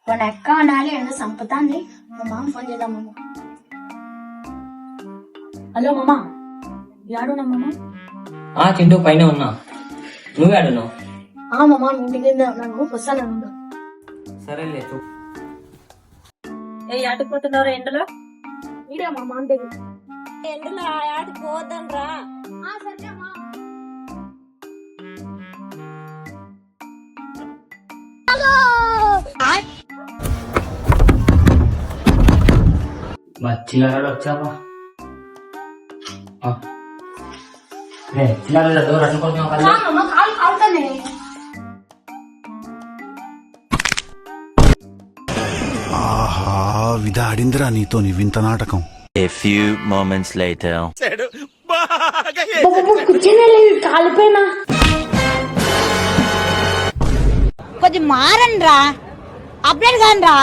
మన అక్క అనాలి ఎంత సంపదాన్ని మా మామ ఫోన్ చేద్దాం మామ. హలో మామ, యాడున్నా మామ? చింటూ పైన ఉన్నా, నువ్వే ఆడున్నావు. మామ ఇంటికి నాకు వస్తాను. సరేలే చూ. ఏ ఆటుకుంటున్నారా ఎండలో? ఇడే మా మామ దగ్గర. ఎండలో ఆటికి పోద్దాం రా. సరే అమ్మా. చిల్లర వచ్చావా? చిల్లర డోర్ అట్టుకుంటున్నావు కదా. మామ కాలు కాలుతానే. ఆహా, విధాడిందిరా నీతో నీ వింత నాటకం. A few moments later. కూర్చొని కాలిపోయినా. కొద్ది మారండి రా, అప్డేట్ కాని రా.